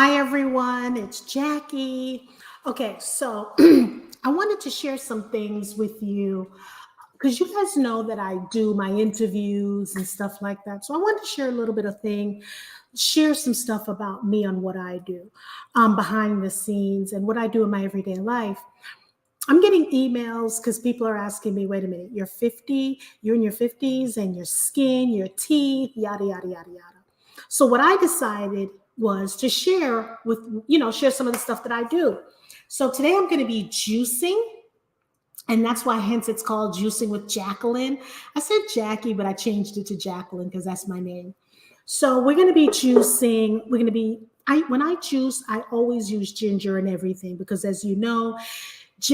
Hi, everyone. It's Jackie. Okay, so I wanted to share some things with you because you guys know that I do my interviews and stuff like that. So I wanted to share a little bit of share some stuff about me on what I do behind the scenes and what I do in my everyday life. I'm getting emails because people are asking me, wait a minute, you're 50, you're in your 50s and your skin, your teeth, yada, yada, yada, yada. So what I decided was to share some of the stuff that I do. So today I'm going to be juicing, and that's why hence it's called Juicing with Jacqlyn. I said Jackie, but I changed it to Jacqlyn because that's my name. So we're going to be juicing. When I juice, I always use ginger and everything because, as you know,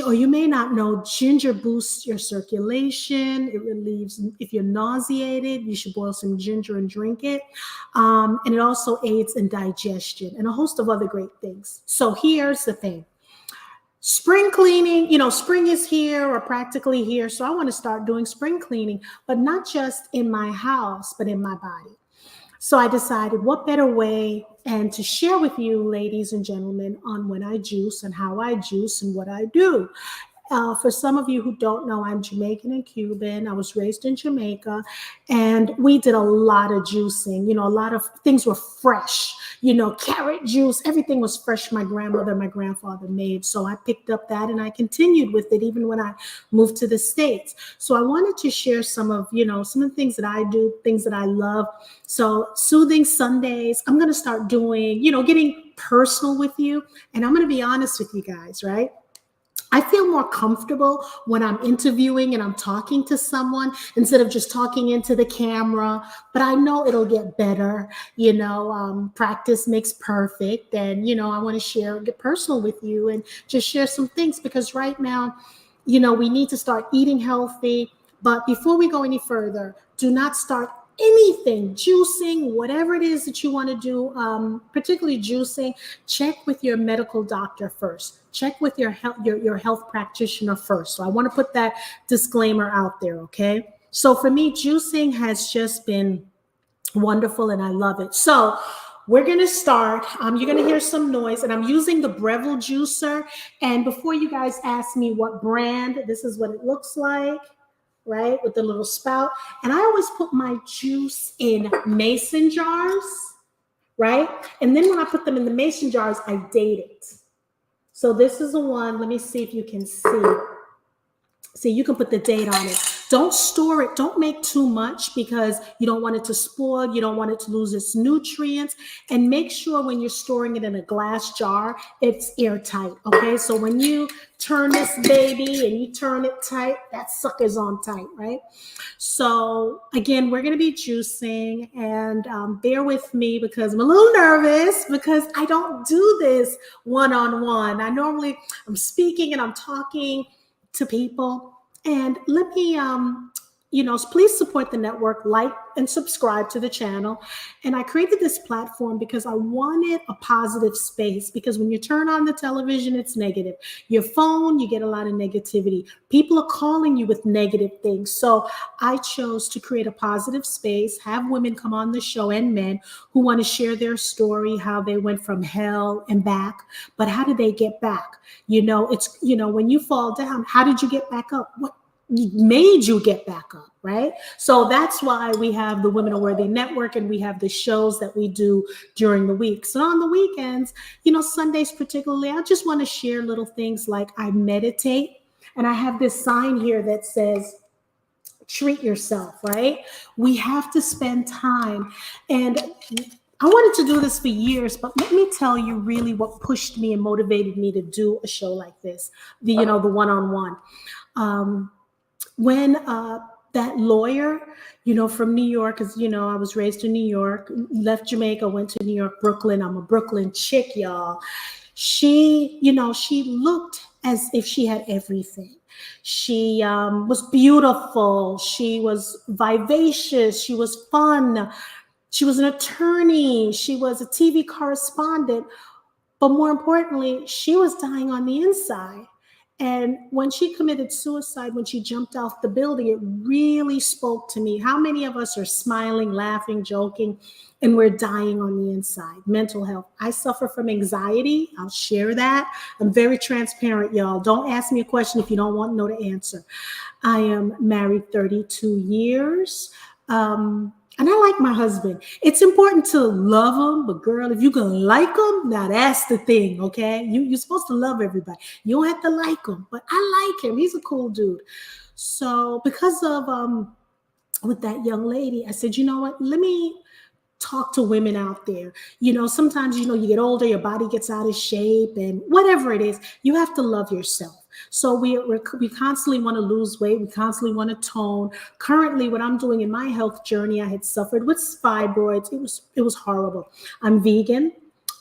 or you may not know, ginger boosts your circulation. It relieves, if you're nauseated, you should boil some ginger and drink it. And it also aids in digestion and a host of other great things. So here's the thing. Spring cleaning, spring is here or practically here. So I want to start doing spring cleaning, but not just in my house, but in my body. So I decided what better way and to share with you, ladies and gentlemen, on when I juice and how I juice and what I do. For some of you who don't know, I'm Jamaican and Cuban. I was raised in Jamaica, and we did a lot of juicing. A lot of things were fresh. Carrot juice, everything was fresh. My grandmother, my grandfather made. So I picked up that and I continued with it even when I moved to the States. So I wanted to share some of the things that I do, things that I love. So Soothing Sundays, I'm going to start doing, getting personal with you. And I'm going to be honest with you guys, right? I feel more comfortable when I'm interviewing and I'm talking to someone instead of just talking into the camera. But I know it'll get better. Practice makes perfect. And, I want to get personal with you and just share some things because right now, we need to start eating healthy. But before we go any further, do not start anything, juicing, whatever it is that you want to do, particularly juicing. Check with your medical doctor first. Check with your health practitioner first. So I want to put that disclaimer out there, okay? So for me, juicing has just been wonderful and I love it. So we're going to start. You're going to hear some noise, and I'm using the Breville juicer. And before you guys ask me what brand, this is what it looks like, right? With the little spout. And I always put my juice in mason jars, right? And then when I put them in the mason jars, I date it. So this is the one. Let me see if you can see. See, you can put the date on it. Don't store it. Don't make too much because you don't want it to spoil. You don't want it to lose its nutrients. And make sure when you're storing it in a glass jar, it's airtight. Okay. So when you turn this baby and you turn it tight, that sucker's on tight, right? So again, we're going to be juicing, and bear with me because I'm a little nervous because I don't do this one-on-one. I'm speaking and I'm talking to people. And let me, please support the network, like and subscribe to the channel. And I created this platform because I wanted a positive space, because when you turn on the television, it's negative. Your phone, you get a lot of negativity. People are calling you with negative things. So I chose to create a positive space, have women come on the show and men who want to share their story, how they went from hell and back, but how did they get back? When you fall down, how did you get back up? What made you get back up, right? So that's why we have the Women Are Worthy Network, and we have the shows that we do during the week. So on the weekends, Sundays particularly, I just want to share little things like I meditate, and I have this sign here that says, treat yourself, right? We have to spend time. And I wanted to do this for years, but let me tell you really what pushed me and motivated me to do a show like this, the one-on-one. When that lawyer, from New York, because, I was raised in New York, left Jamaica, went to New York, Brooklyn. I'm a Brooklyn chick, y'all. She looked as if she had everything. She was beautiful. She was vivacious. She was fun. She was an attorney. She was a TV correspondent. But more importantly, she was dying on the inside. And when she committed suicide, when she jumped off the building, it really spoke to me. How many of us are smiling, laughing, joking, and we're dying on the inside? Mental health. I suffer from anxiety. I'll share that. I'm very transparent, y'all. Don't ask me a question if you don't want to know the answer. I am married 32 years. And I like my husband. It's important to love him, but girl, if you're gonna like him, now that's the thing, okay? You're supposed to love everybody. You don't have to like him, but I like him. He's a cool dude. So because of with that young lady, I said, you know what? Let me talk to women out there. Sometimes, you get older, your body gets out of shape, and whatever it is, you have to love yourself. So we constantly want to lose weight. We constantly want to tone. Currently, what I'm doing in my health journey, I had suffered with fibroids. It was horrible. I'm vegan,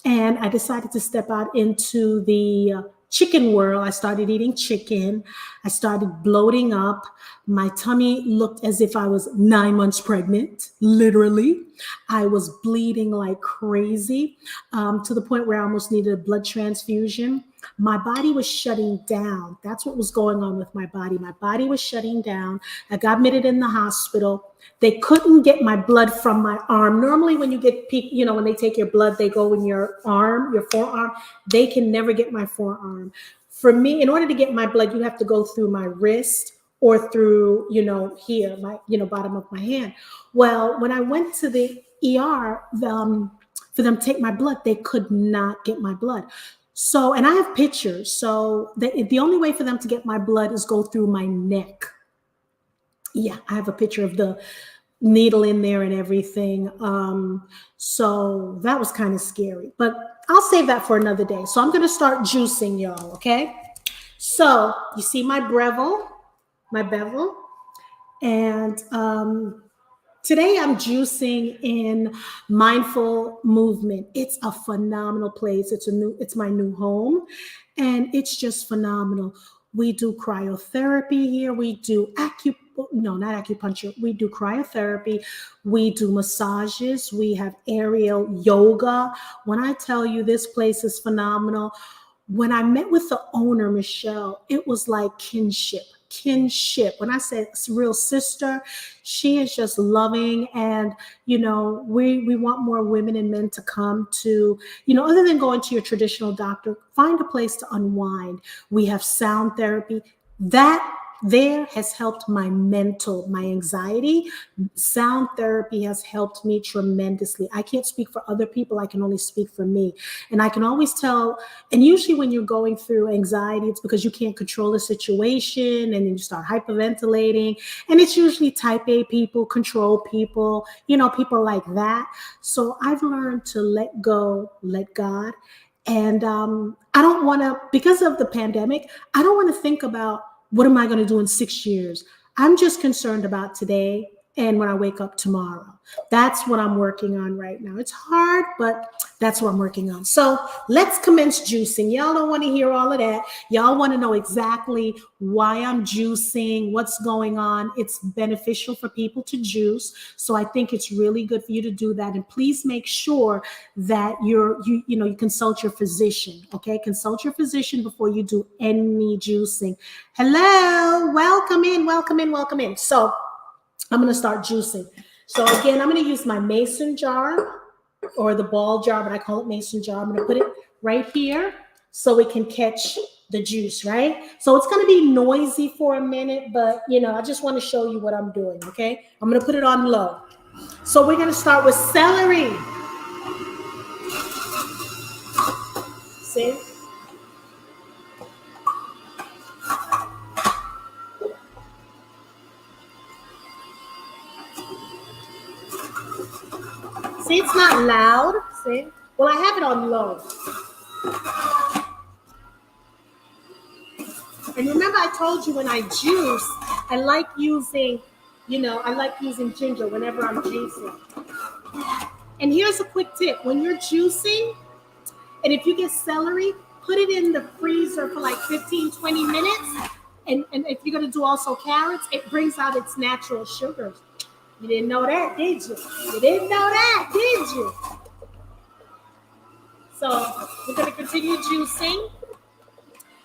and I decided to step out into the chicken world. I started eating chicken. I started bloating up. My tummy looked as if I was 9 months pregnant, literally. I was bleeding like crazy, to the point where I almost needed a blood transfusion. My body was shutting down. That's what was going on with my body. My body was shutting down. I got admitted in the hospital. They couldn't get my blood from my arm. Normally when you get, when they take your blood, they go in your arm, your forearm. They can never get my forearm. For me, in order to get my blood, you have to go through my wrist or through, here, my, bottom of my hand. Well, when I went to the ER, for them to take my blood, they could not get my blood. So, and I have pictures. So the only way for them to get my blood is go through my neck. Yeah, I have a picture of the needle in there and everything. So that was kind of scary, but I'll save that for another day. So I'm going to start juicing, y'all. Okay. So you see my bevel, and today I'm juicing in Mindful Movement. It's a phenomenal place. It's my new home, and it's just phenomenal. We do cryotherapy here. We do not acupuncture. We do cryotherapy. We do massages. We have aerial yoga. When I tell you this place is phenomenal, when I met with the owner, Michelle, it was like kinship. When I said real sister, she is just loving. And, we want more women and men to come to, other than going to your traditional doctor, find a place to unwind. We have sound therapy. That there has helped my anxiety. Sound therapy has helped me tremendously. I can't speak for other people. I can only speak for me. And I can always tell, and usually when you're going through anxiety, it's because you can't control the situation and then you start hyperventilating. And it's usually type A people, control people, people like that. So I've learned to let go, let God. And I don't want to, because of the pandemic, I don't want to think about what am I going to do in 6 years? I'm just concerned about today and when I wake up tomorrow. That's what I'm working on right now. It's hard, but that's what I'm working on. So let's commence juicing. Y'all don't want to hear all of that. Y'all want to know exactly why I'm juicing, what's going on. It's beneficial for people to juice. So I think it's really good for you to do that. And please make sure that you consult your physician. Okay, consult your physician before you do any juicing. Hello, welcome in. So I'm going to start juicing. So again, I'm going to use my mason jar or the ball jar, but I call it mason jar. I'm going to put it right here so it can catch the juice, right? So it's going to be noisy for a minute, but I just want to show you what I'm doing, okay? I'm going to put it on low. So we're going to start with celery. See? See, it's not loud. See? Well, I have it on low. And remember I told you when I juice, I like using ginger whenever I'm juicing. And here's a quick tip. When you're juicing, and if you get celery, put it in the freezer for like 15, 20 minutes. And if you're going to do also carrots, it brings out its natural sugars. You didn't know that, did you? So we're going to continue juicing.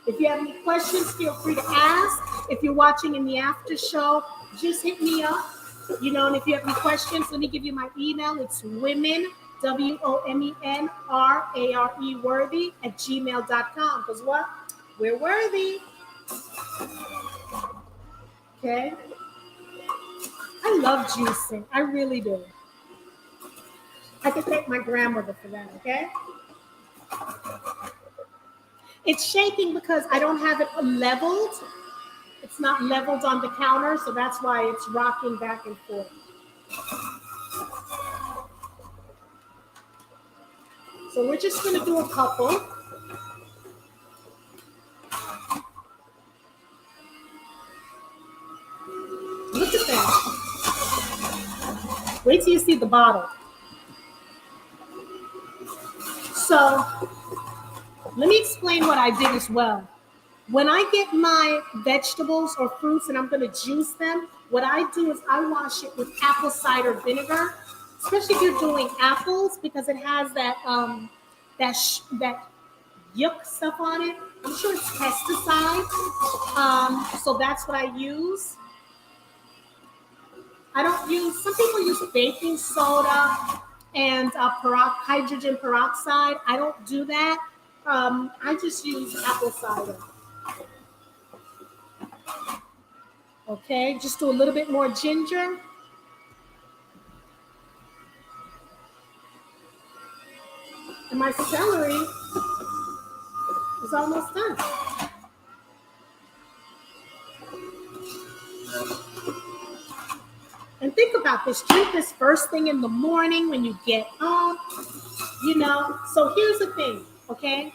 If you have any questions, feel free to ask. If you're watching in the after show, just hit me up. And if you have any questions, let me give you my email. It's women, WOMENRARE, worthy @gmail.com. Because what? We're worthy. Okay? I love juicing. I really do. I can thank my grandmother for that, okay? It's shaking because I don't have it leveled. It's not leveled on the counter, so that's why it's rocking back and forth. So we're just going to do a couple. Look at that. Wait till you see the bottle. So let me explain what I did as well. When I get my vegetables or fruits and I'm going to juice them, what I do is I wash it with apple cider vinegar, especially if you're doing apples, because it has that yuck stuff on it. I'm sure it's pesticide. So that's what I use. I don't use, some people use baking soda and hydrogen peroxide. I don't do that. I just use apple cider. Okay, just do a little bit more ginger. And my celery is almost done. And think about this. Drink this first thing in the morning when you get up, So here's the thing, okay?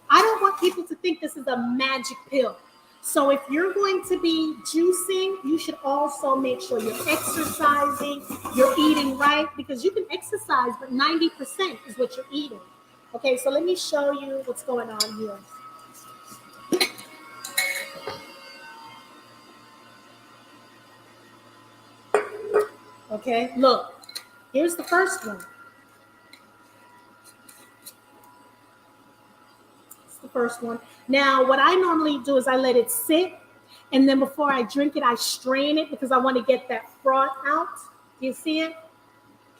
I don't want people to think this is a magic pill. So if you're going to be juicing, you should also make sure you're exercising, you're eating right, because you can exercise, but 90% is what you're eating. Okay, so let me show you what's going on here. Okay, look, here's the first one. It's the first one. Now, what I normally do is I let it sit, and then before I drink it, I strain it because I want to get that froth out. Do you see it?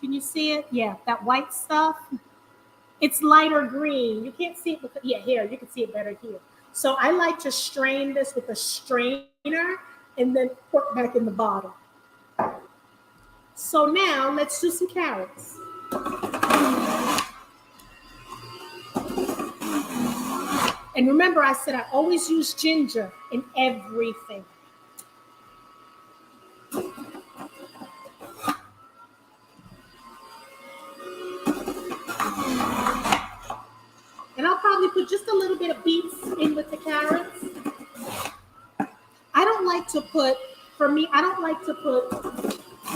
Can you see it? Yeah, that white stuff. It's lighter green. You can't see it, because, yeah, here, you can see it better here. So I like to strain this with a strainer and then pour it back in the bottle. So now let's do some carrots. And remember, I said I always use ginger in everything. And I'll probably put just a little bit of beets in with the carrots. I don't like to put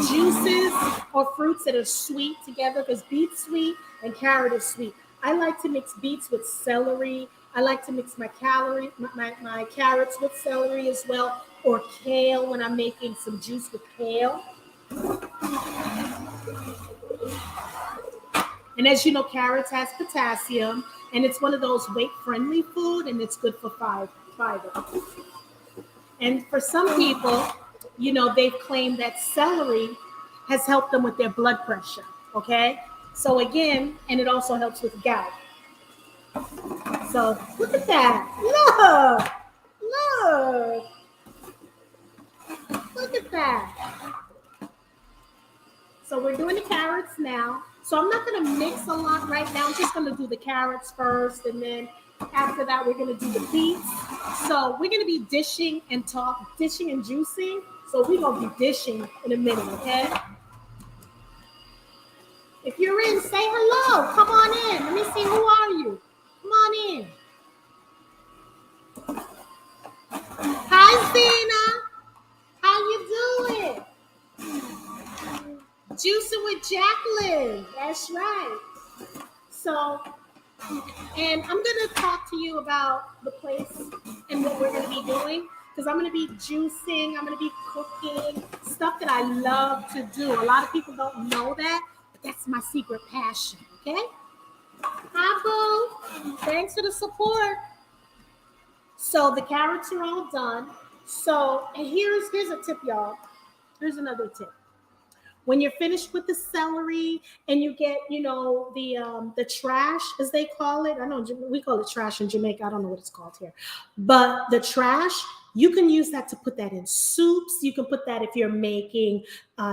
juices or fruits that are sweet together, because beet's sweet and carrot is sweet. I like to mix beets with celery. I like to mix my carrots with celery as well, or kale when I'm making some juice with kale. And as you know, carrots has potassium, and it's one of those weight-friendly food, and it's good for fiber. And for some people, they've claimed that celery has helped them with their blood pressure, okay? So again, and it also helps with gout. So look at that. Look at that. So we're doing the carrots now. So I'm not going to mix a lot right now. I'm just going to do the carrots first, and then after that, we're going to do the beets. So we're going to be dishing and juicing. So we're going to be dishing in a minute, okay? If you're in, say hello. Come on in. Let me see, who are you? Come on in. Hi, Zena. How you doing? Juicing with Jacqlyn. That's right. So, and I'm going to talk to you about the place and what we're going to be doing, because I'm going to be juicing. I'm going to be cooking stuff that I love to do. A lot of people don't know that, but that's my secret passion. Okay. Hi, boo. Thanks for the support. So the carrots are all done. So, and here's a tip, y'all. Here's another tip. When you're finished with the celery and you get, the trash, as they call it. I know we call it trash in Jamaica. I don't know what it's called here. But the trash, you can use that to put that in soups. You can put that if you're making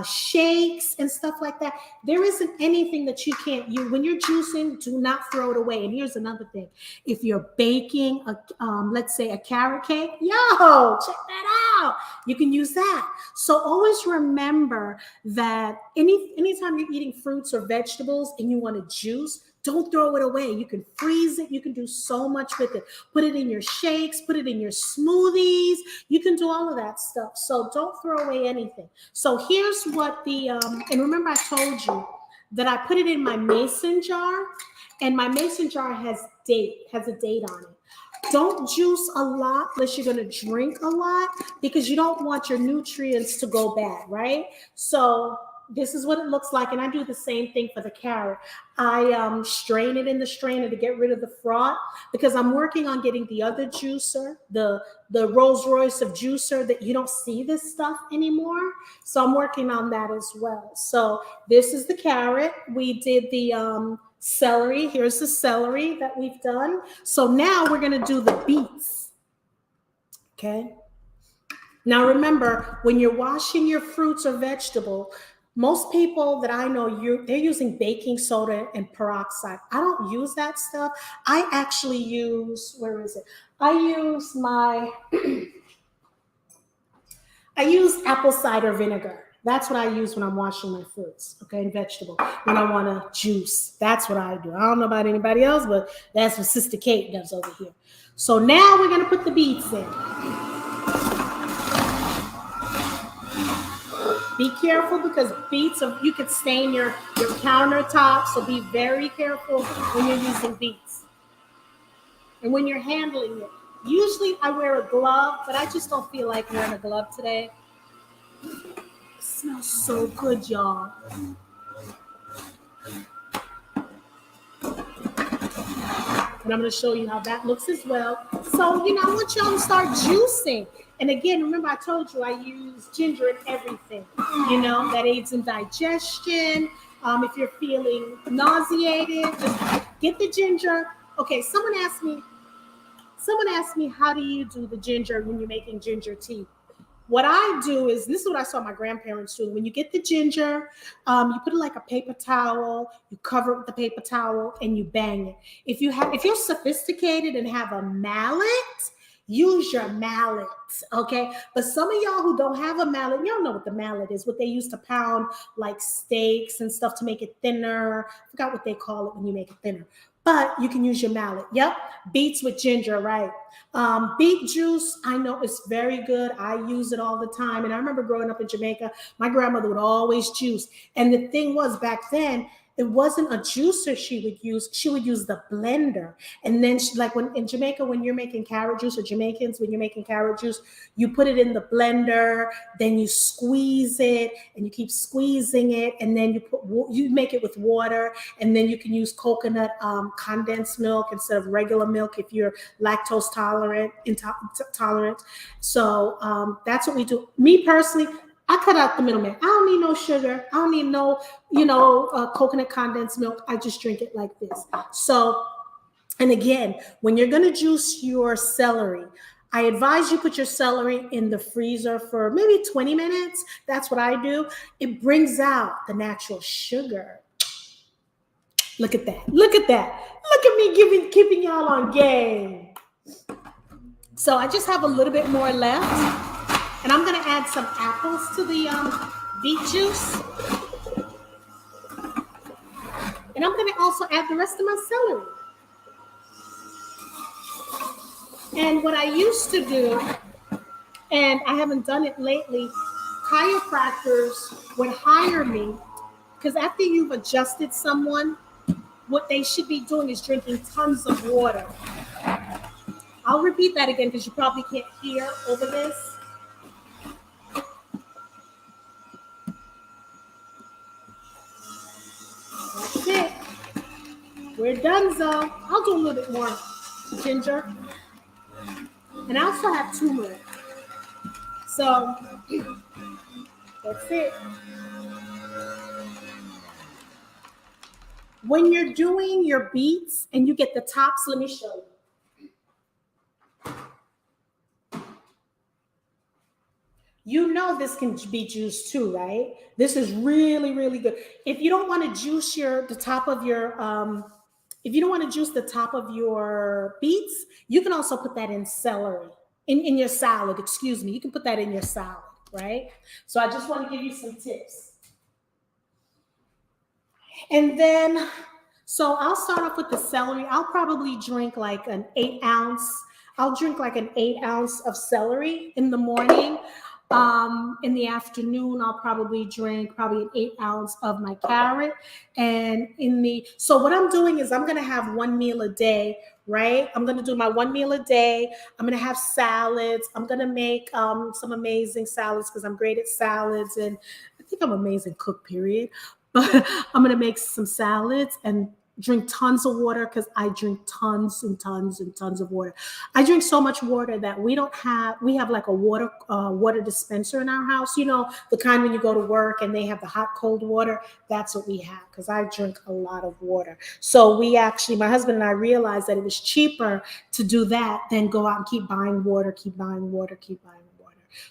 shakes and stuff like that. There isn't anything that you can't use. When you're juicing, do not throw it away. And here's another thing. If you're baking, let's say a carrot cake, check that out. You can use that. So always remember that anytime you're eating fruits or vegetables and you want to juice, don't throw it away. You can freeze it. You can do so much with it. Put it in your shakes, put it in your smoothies. You can do all of that stuff. So don't throw away anything. So here's what and remember I told you that I put it in my mason jar, and my mason jar has a date on it. Don't juice a lot unless you're going to drink a lot, because you don't want your nutrients to go bad, right? So this is what it looks like. And I do the same thing for the carrot. I strain it in the strainer to get rid of the froth, because I'm working on getting the other juicer, the Rolls Royce of juicer, that you don't see this stuff anymore. So I'm working on that as well. So this is the carrot. We did the celery. Here's the celery that we've done. So now we're going to do the beets. Okay. Now remember, when you're washing your fruits or vegetable, most people that I know, they're using baking soda and peroxide. I don't use that stuff. I actually use, where is it? I use apple cider vinegar. That's what I use when I'm washing my fruits, okay, and vegetable. When I want to juice, that's what I do. I don't know about anybody else, but that's what Sister Kate does over here. So now we're going to put the beets in. Be careful, because beets, you could stain your countertop, so be very careful when you're using beets. And when you're handling it, usually I wear a glove, but I just don't feel like wearing a glove today. It smells so good, y'all. And I'm going to show you how that looks as well. So, I want y'all to start juicing. And again, remember I told you I use ginger in everything. That aids in digestion. If you're feeling nauseated, just get the ginger. Okay, someone asked me, how do you do the ginger when you're making ginger tea? What I do is, this is what I saw my grandparents do. When you get the ginger, you put it like a paper towel, you cover it with the paper towel, and you bang it. If you're sophisticated and have a mallet, use your mallet, okay? But some of y'all who don't have a mallet, y'all know what the mallet is, what they use to pound like steaks and stuff to make it thinner. I forgot what they call it when you make it thinner. But you can use your mallet. Yep, beets with ginger, right? Beet juice, I know it's very good. I use it all the time. And I remember growing up in Jamaica, my grandmother would always juice. And the thing was, back then, it wasn't a juicer she would use. She would use the blender. And then when in Jamaica, when you're making carrot juice, or Jamaicans, when you're making carrot juice, you put it in the blender, then you squeeze it, and you keep squeezing it. And then you make it with water, and then you can use coconut condensed milk instead of regular milk if you're lactose intolerant. So that's what we do. Me personally, I cut out the middleman. I don't need no sugar. I don't need no, coconut condensed milk. I just drink it like this. So, and again, when you're going to juice your celery, I advise you put your celery in the freezer for maybe 20 minutes. That's what I do. It brings out the natural sugar. Look at that. Look at that. Look at me keeping y'all on game. So I just have a little bit more left. And I'm going to add some apples to the beet juice. And I'm going to also add the rest of my celery. And what I used to do, and I haven't done it lately, chiropractors would hire me, because after you've adjusted someone, what they should be doing is drinking tons of water. I'll repeat that again because you probably can't hear over this. That's it. We're done, so I'll do a little bit more ginger. And I also have turmeric. So that's it. When you're doing your beets and you get the tops, let me show you. You know this can be juiced too, right? This is really, really good. If you don't want to juice the top of your if you don't want to juice the top of your beets, you can also put that in celery. In your salad, excuse me. You can put that in your salad, right? So I just want to give you some tips. And then, so I'll start off with the celery. I'll probably drink like an 8 ounce. I'll drink like an 8 ounce of celery in the morning. In the afternoon, I'll probably drink probably an 8 ounce of my carrot. And so what I'm doing is I'm going to have one meal a day, right? I'm going to do my one meal a day. I'm going to have salads. I'm going to make some amazing salads because I'm great at salads. And I think I'm an amazing cook, period. But I'm going to make some salads and drink tons of water because I drink tons and tons and tons of water. I drink so much water that we have like a water dispenser in our house, you know, the kind when you go to work and they have the hot, cold water. That's what we have because I drink a lot of water. So my husband and I realized that it was cheaper to do that than go out and keep buying water.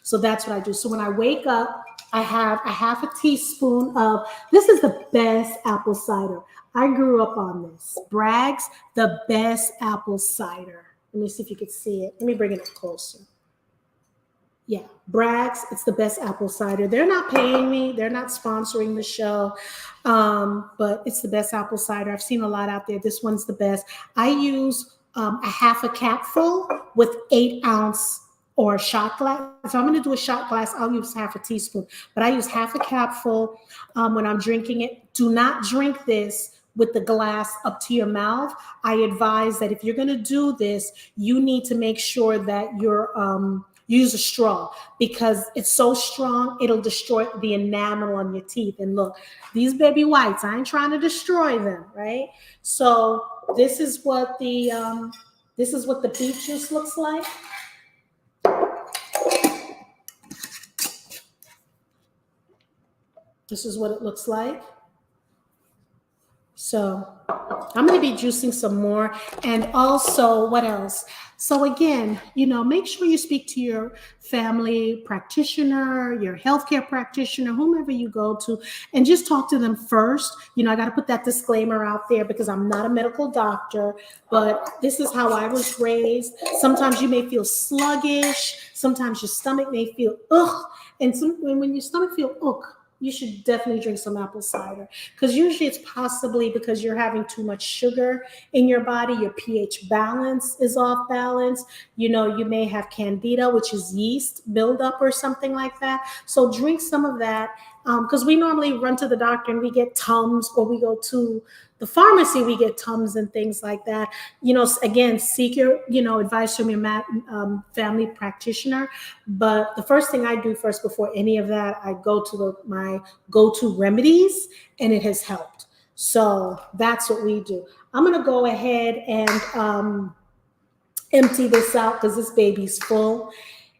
So that's what I do. So when I wake up, I have a half a teaspoon of, this is the best apple cider. I grew up on this. Bragg's, the best apple cider. Let me see if you can see it. Let me bring it up closer. Yeah, Bragg's, it's the best apple cider. They're not paying me. They're not sponsoring the show, but it's the best apple cider. I've seen a lot out there. This one's the best. I use a half a capful with 8 ounce or a shot glass. If I'm going to do a shot glass, I'll use half a teaspoon, but I use half a capful when I'm drinking it. Do not drink this with the glass up to your mouth. I advise that if you're going to do this, you need to make sure that you use a straw because it's so strong, it'll destroy the enamel on your teeth. And look, these baby whites, I ain't trying to destroy them, right? So this is what the beet juice looks like. This is what it looks like. So I'm going to be juicing some more. And also, what else? So again, make sure you speak to your family practitioner, your healthcare practitioner, whomever you go to, and just talk to them first. I got to put that disclaimer out there because I'm not a medical doctor, but this is how I was raised. Sometimes you may feel sluggish. Sometimes your stomach may feel ugh. And when your stomach feels ugh, you should definitely drink some apple cider because usually it's possibly because you're having too much sugar in your body. Your pH balance is off balance. You may have candida, which is yeast buildup or something like that. So drink some of that because we normally run to the doctor and we get Tums, or we go to the pharmacy, we get Tums and things like that. Again, seek your, advice from your family practitioner. But the first thing I do first before any of that, I go to my go-to remedies, and it has helped. So that's what we do. I'm going to go ahead and empty this out because this baby's full.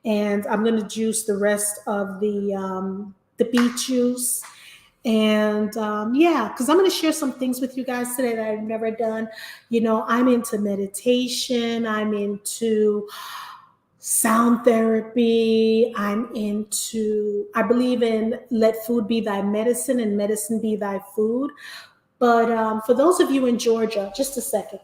And I'm going to juice the rest of the beet juice. And because I'm going to share some things with you guys today that I've never done. I'm into meditation. I'm into sound therapy. I believe in let food be thy medicine and medicine be thy food. But for those of you in Georgia, just a second.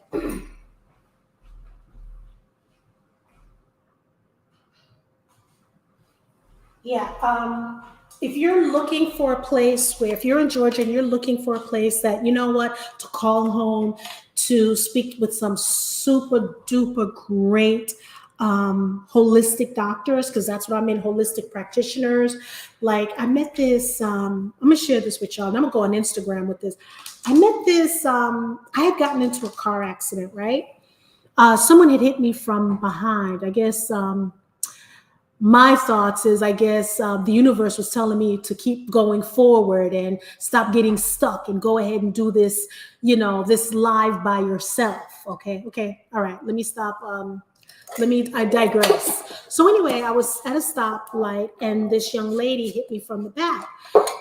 Yeah. If you're looking for a place if you're in Georgia and you're looking for a place that, to call home, to speak with some super duper great holistic doctors, because that's what I'm in, holistic practitioners. Like I met this, I'm going to share this with y'all. And I'm going to go on Instagram with this. I met this, I had gotten into a car accident, right? Someone had hit me from behind. I guess, my thoughts is, the universe was telling me to keep going forward and stop getting stuck and go ahead and do this, this live by yourself. Okay. All right. Let me stop I digress. So anyway, I was at a stoplight and this young lady hit me from the back.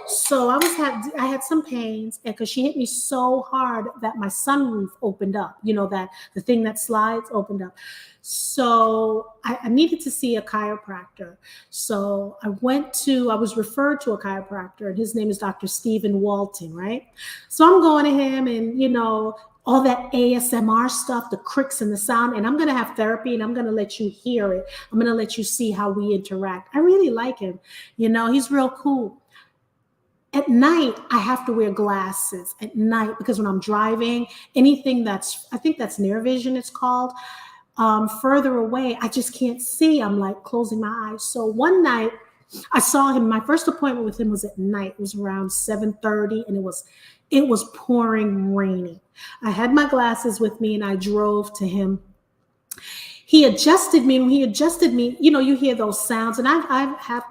So I had some pains, and because she hit me so hard that my sunroof opened up, that the thing that slides opened up. So I needed to see a chiropractor. So I was referred to a chiropractor, and his name is Dr. Stephen Walton, right? So I'm going to him, and all that ASMR stuff, the cricks and the sound, and I'm going to have therapy, and I'm going to let you hear it. I'm going to let you see how we interact. I really like him. He's real cool. At night, I have to wear glasses at night because when I'm driving, anything I think that's near vision, it's called, further away, I just can't see. I'm like closing my eyes. So one night I saw him. My first appointment with him was at night. It was around 7:30, and it was pouring raining. I had my glasses with me and I drove to him. He adjusted me. When he adjusted me, you hear those sounds, and I've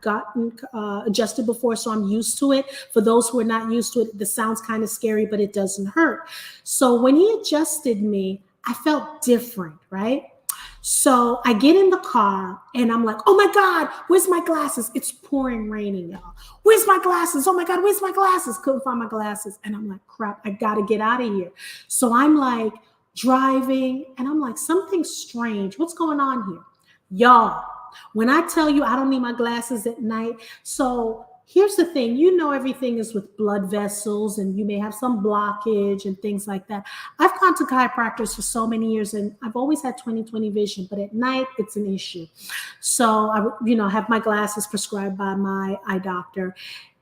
gotten adjusted before, so I'm used to it. For those who are not used to it, the sound's kind of scary, but it doesn't hurt. So when he adjusted me, I felt different, right? So I get in the car and I'm like, oh my God, where's my glasses? It's pouring raining, y'all. Where's my glasses? Oh my God, where's my glasses? Couldn't find my glasses. And I'm like, crap, I got to get out of here. So I'm like driving and I'm like, something's strange. What's going on here? Y'all, when I tell you I don't need my glasses at night. So here's the thing, everything is with blood vessels and you may have some blockage and things like that. I've gone to chiropractors for so many years and I've always had 20/20 vision, but at night it's an issue. So I, have my glasses prescribed by my eye doctor.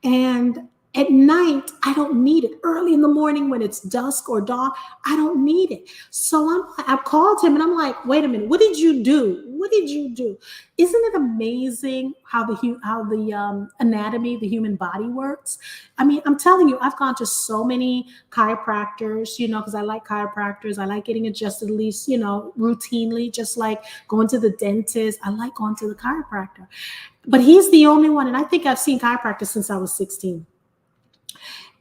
And at night, I don't need it. Early in the morning when it's dusk or dawn, I don't need it. So I called him and I'm like, wait a minute, what did you do? What did you do? Isn't it amazing how the anatomy, the human body works? I mean, I'm telling you, I've gone to so many chiropractors, because I like chiropractors. I like getting adjusted at least, routinely, just like going to the dentist. I like going to the chiropractor. But he's the only one, and I think I've seen chiropractors since I was 16.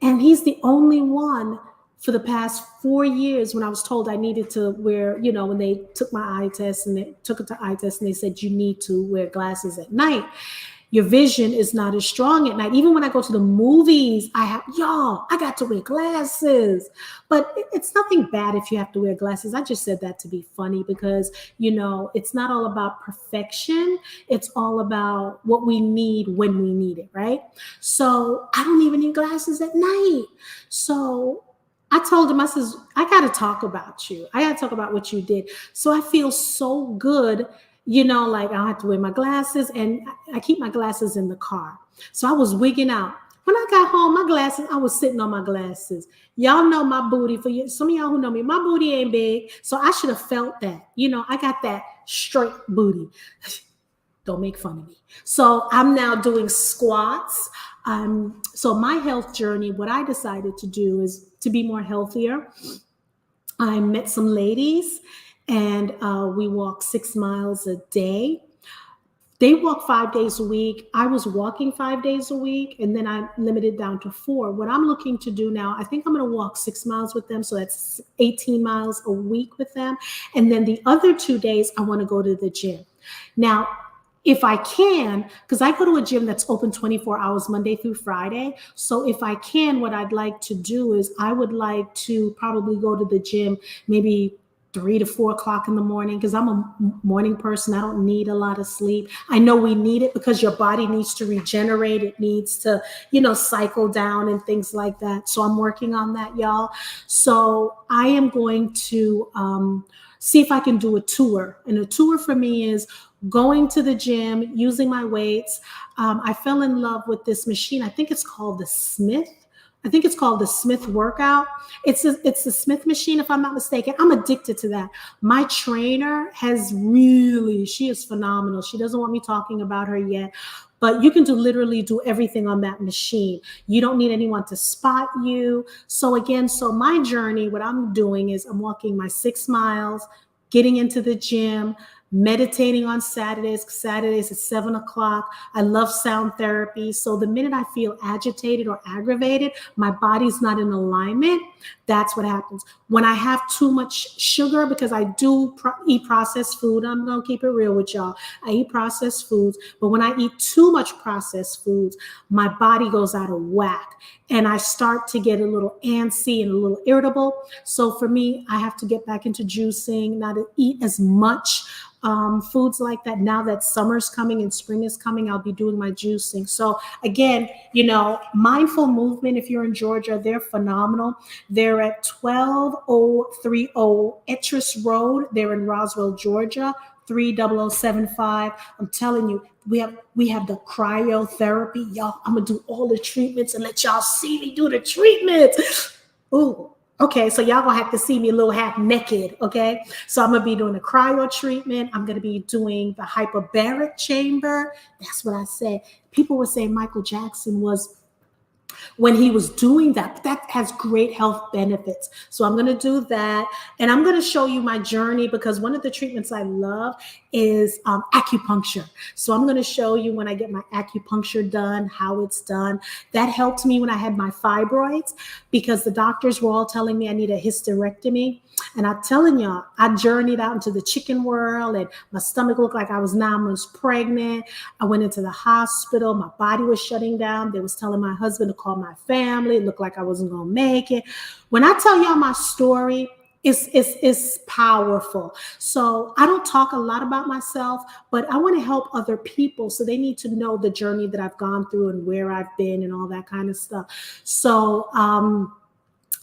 And he's the only one for the past 4 years when I was told I needed to wear, when they took my eye test and they took it to eye test and they said, you need to wear glasses at night. Your vision is not as strong at night. Even when I go to the movies, I got to wear glasses. But it's nothing bad if you have to wear glasses. I just said that to be funny because, it's not all about perfection. It's all about what we need when we need it, right? So I don't even need glasses at night. So I told him, I says, I got to talk about you. I got to talk about what you did. So I feel so good. Like I have to wear my glasses and I keep my glasses in the car. So I was wigging out. When I got home, my glasses, I was sitting on my glasses. Y'all know my booty. For you, some of y'all who know me, my booty ain't big. So I should have felt that. I got that straight booty. Don't make fun of me. So I'm now doing squats. So my health journey, what I decided to do is to be more healthier. I met some ladies and we walk 6 miles a day. They walk 5 days a week. I was walking 5 days a week, and then I limited down to 4. What I'm looking to do now, I think I'm going to walk 6 miles with them. So that's 18 miles a week with them. And then the other 2 days, I want to go to the gym. Now, if I can, because I go to a gym that's open 24 hours, Monday through Friday. So if I can, what I'd like to do is I would like to probably go to the gym maybe 3 to 4 o'clock in the morning, because I'm a morning person. I don't need a lot of sleep. I know we need it because your body needs to regenerate. It needs to, cycle down and things like that. So I'm working on that, y'all. So I am going to see if I can do a tour. And a tour for me is going to the gym, using my weights. I fell in love with this machine. I think it's called the Smith. Workout. It's a Smith machine, if I'm not mistaken. I'm addicted to that. My trainer she is phenomenal. She doesn't want me talking about her yet, but you can literally do everything on that machine. You don't need anyone to spot you. So my journey, what I'm doing is I'm walking my 6 miles, getting into the gym, meditating on Saturdays. Saturdays at 7 o'clock. I love sound therapy. So the minute I feel agitated or aggravated, my body's not in alignment, that's what happens. When I have too much sugar, because I do eat processed food, I'm going to keep it real with y'all. I eat processed foods, but when I eat too much processed foods, my body goes out of whack and I start to get a little antsy and a little irritable. So for me, I have to get back into juicing, not to eat as much foods like that. Now that summer's coming and spring is coming, I'll be doing my juicing. So again, Mindful Movement, if you're in Georgia, they're phenomenal. They're at 12030 Etris Road. They're in Roswell, Georgia, 30075. I'm telling you, we have the cryotherapy. Y'all, I'm gonna do all the treatments and let y'all see me do the treatments. Ooh. Okay, so y'all gonna have to see me a little half naked, okay? So I'm gonna be doing a cryo treatment. I'm gonna be doing the hyperbaric chamber. That's what I said. People were saying Michael Jackson was, when he was doing that, but that has great health benefits. So I'm going to do that. And I'm going to show you my journey, because one of the treatments I love is acupuncture. So I'm going to show you when I get my acupuncture done, how it's done. That helped me when I had my fibroids, because the doctors were all telling me I need a hysterectomy. And I'm telling y'all, I journeyed out into the chicken world and my stomach looked like I was 9 months pregnant. I went into the hospital. My body was shutting down. They was telling my husband to call my family. It looked like I wasn't going to make it. When I tell y'all my story, it's powerful. So I don't talk a lot about myself, but I want to help other people. So they need to know the journey that I've gone through and where I've been and all that kind of stuff. So,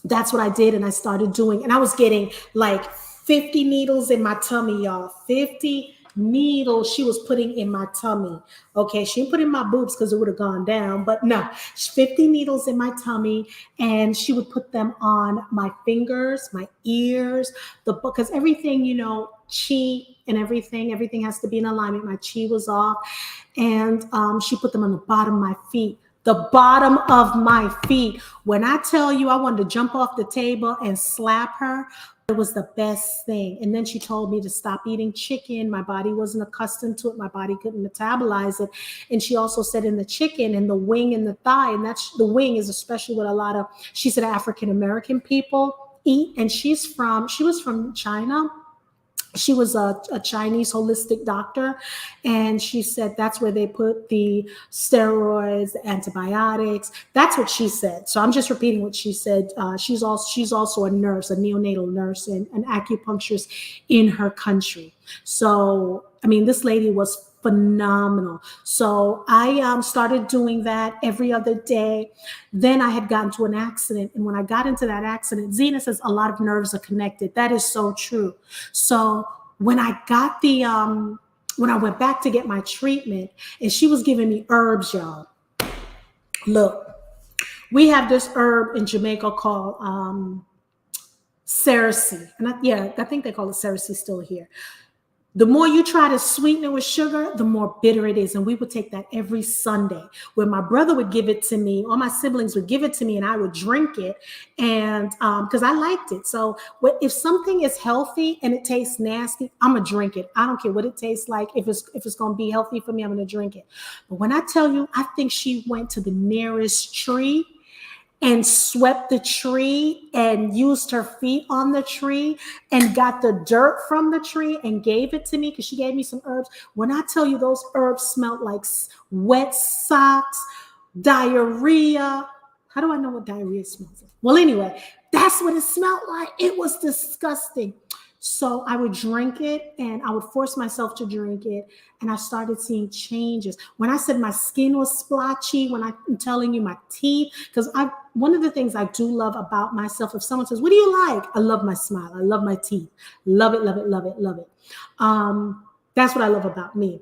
that's what I did. And I started doing, and I was getting like 50 needles in my tummy, y'all. 50 needles she was putting in my tummy. Okay, she didn't put in my boobs because it would have gone down, but no, 50 needles in my tummy, and she would put them on my fingers, my ears, because everything, chi and everything has to be in alignment. My chi was off, and she put them on the bottom of my feet. The bottom of my feet. When I tell you I wanted to jump off the table and slap her, it was the best thing. And then she told me to stop eating chicken. My body wasn't accustomed to it. My body couldn't metabolize it. And she also said in the chicken and the wing and the thigh, and that's the wing is especially what a lot of, she said, African-American people eat. And she was from China. She was a Chinese holistic doctor, and she said that's where they put the steroids, the antibiotics. That's what she said. So I'm just repeating what she said. She's also a nurse, a neonatal nurse, and an acupuncturist in her country. So, I mean, this lady was phenomenal. So I started doing that every other day. Then I had gotten to an accident. And when I got into that accident, Zena says a lot of nerves are connected. That is so true. So when I got when I went back to get my treatment, and she was giving me herbs, y'all. Look, we have this herb in Jamaica called Celery. And I think they call it Celery still here. The more you try to sweeten it with sugar, the more bitter it is. And we would take that every Sunday, where my brother would give it to me, all my siblings would give it to me, and I would drink it. And because I liked it. So if something is healthy and it tastes nasty, I'm going to drink it. I don't care what it tastes like. If it's going to be healthy for me, I'm going to drink it. But when I tell you, I think she went to the nearest tree and swept the tree and used her feet on the tree and got the dirt from the tree and gave it to me, because she gave me some herbs. When I tell you, those herbs smelled like wet socks, diarrhea. How do I know what diarrhea smells like? Well, anyway, that's what it smelled like. It was disgusting. So I would drink it, and I would force myself to drink it, and I started seeing changes. When I said my skin was splotchy, when I'm telling you my teeth, because one of the things I do love about myself, if someone says, what do you like? I love my smile. I love my teeth. Love it, love it, love it, love it. That's what I love about me.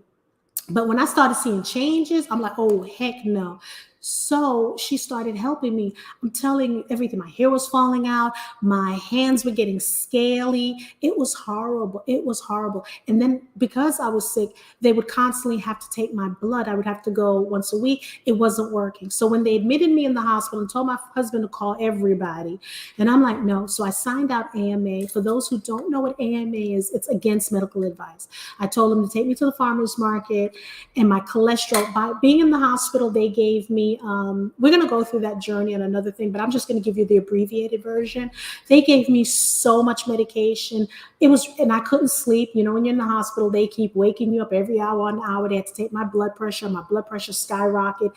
But when I started seeing changes, I'm like, oh, heck no. So she started helping me. I'm telling you everything. My hair was falling out. My hands were getting scaly. It was horrible. It was horrible. And then because I was sick, they would constantly have to take my blood. I would have to go once a week. It wasn't working. So when they admitted me in the hospital and told my husband to call everybody, and I'm like, no. So I signed out AMA. For those who don't know what AMA is, it's against medical advice. I told them to take me to the farmer's market, and my cholesterol, by being in the hospital, they gave me, we're going to go through that journey on another thing, but I'm just going to give you the abbreviated version. They gave me so much medication. And I couldn't sleep. You know, when you're in the hospital, they keep waking you up every hour on hour. They had to take my blood pressure. My blood pressure skyrocketed.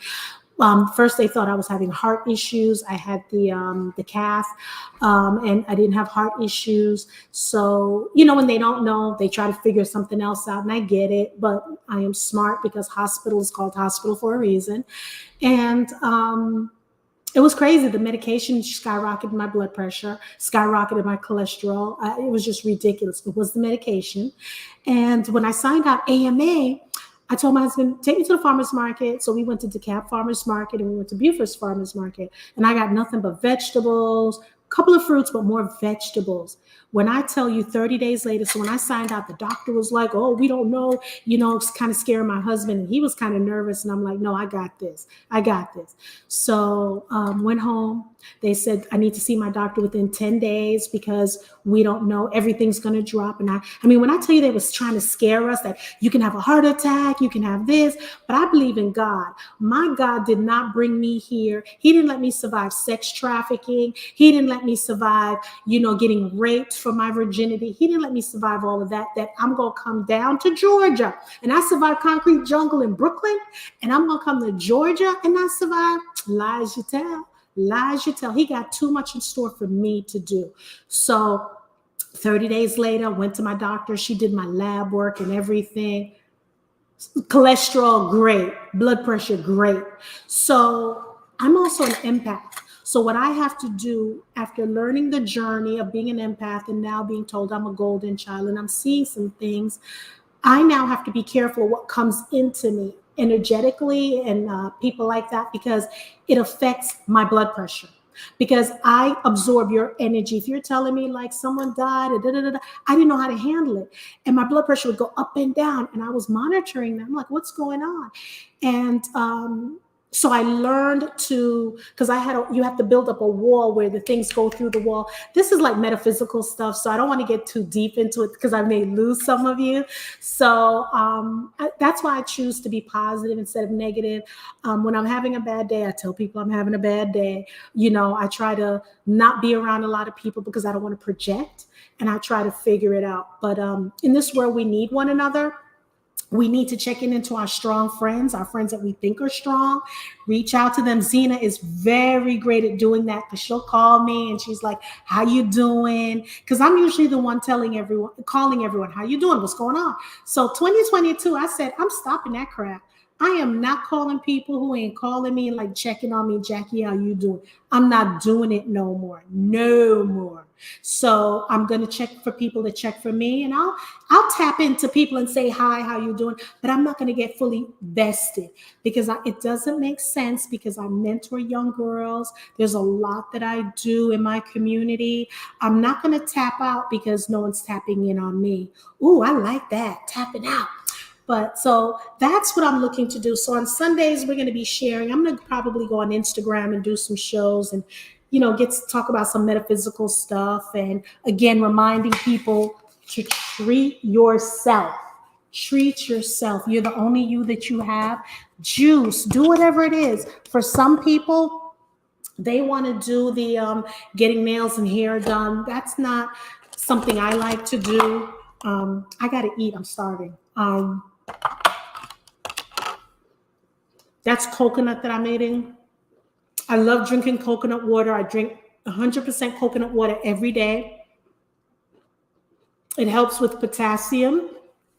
First, they thought I was having heart issues. I had the cath, and I didn't have heart issues. So, you know, when they don't know, they try to figure something else out, and I get it. But I am smart because hospital is called hospital for a reason. And it was crazy. The medication skyrocketed my blood pressure, skyrocketed my cholesterol. It was just ridiculous. It was the medication. And when I signed out AMA, I told my husband, take me to the farmer's market. So we went to DeKalb Farmer's Market and we went to Beaufort's Farmer's Market. And I got nothing but vegetables, a couple of fruits, but more vegetables. When I tell you 30 days later, so when I signed out, the doctor was like, oh, we don't know, you know, it's kind of scaring my husband. And he was kind of nervous. And I'm like, no, I got this. I got this. So went home. They said, I need to see my doctor within 10 days because we don't know, everything's going to drop. And I mean, when I tell you they was trying to scare us that you can have a heart attack, you can have this, but I believe in God. My God did not bring me here. He didn't let me survive sex trafficking. He didn't let me survive, you know, getting raped for my virginity. He didn't let me survive all of that I'm going to come down to Georgia. And I survived concrete jungle in Brooklyn. And I'm going to come to Georgia and not survive. Lies you tell. Lies you tell. He got too much in store for me to do. So 30 days later, I went to my doctor. She did my lab work and everything. Cholesterol, great. Blood pressure, great. So I'm also an empath. So what I have to do after learning the journey of being an empath and now being told I'm a golden child and I'm seeing some things, I now have to be careful of what comes into me energetically and people like that, because it affects my blood pressure. Because I absorb your energy. If you're telling me like someone died, I didn't know how to handle it. And my blood pressure would go up and down. And I was monitoring them. I'm like, what's going on? And so I learned to, because you have to build up a wall where the things go through the wall. This is like metaphysical stuff, so I don't want to get too deep into it because I may lose some of you. So that's why I choose to be positive instead of negative. When I'm having a bad day, I tell people I'm having a bad day. You know, I try to not be around a lot of people because I don't want to project, and I try to figure it out. But in this world, we need one another. We need to check into our strong friends, our friends that we think are strong. Reach out to them. Zena is very great at doing that because she'll call me and she's like, how you doing? Because I'm usually the one calling everyone, how you doing? What's going on? So 2022, I said, I'm stopping that crap. I am not calling people who ain't calling me and like checking on me, Jackie, how you doing? I'm not doing it no more. No more. So I'm going to check for people that check for me, and I'll tap into people and say, hi, how you doing? But I'm not going to get fully vested because it doesn't make sense, because I mentor young girls. There's a lot that I do in my community. I'm not going to tap out because no one's tapping in on me. Ooh, I like that, tapping out. But so that's what I'm looking to do. So on Sundays, we're going to be sharing. I'm going to probably go on Instagram and do some shows and, you know, get to talk about some metaphysical stuff. And again, reminding people to treat yourself. Treat yourself. You're the only you that you have. Juice, do whatever it is. For some people, they want to do the getting nails and hair done. That's not something I like to do. I got to eat. I'm starving. That's coconut that I'm eating. I love drinking coconut water. I drink 100% coconut water every day. It helps with potassium.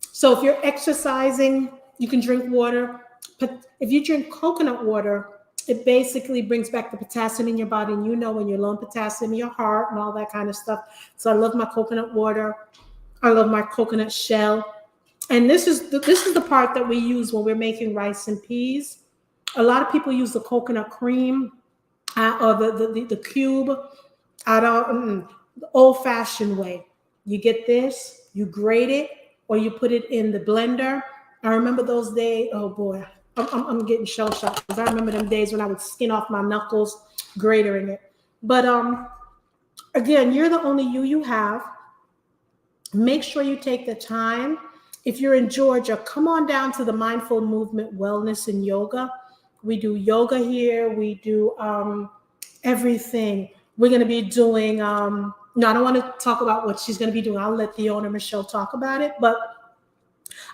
So if you're exercising, you can drink water. But if you drink coconut water, it basically brings back the potassium in your body. And you know when you're low in potassium in your heart and all that kind of stuff. So I love my coconut water. I love my coconut shell. And this is the part that we use when we're making rice and peas. A lot of people use the coconut cream or the cube. I don't, the old-fashioned way. You get this, you grate it, or you put it in the blender. I remember those days. Oh boy, I'm getting shell shocked because I remember them days when I would skin off my knuckles grating it. But again, you're the only you have. Make sure you take the time. If you're in Georgia, come on down to the Mindful Movement Wellness and Yoga. We do yoga here. We do everything. We're going to be doing, no, I don't want to talk about what she's going to be doing. I'll let the owner, Michelle, talk about it. But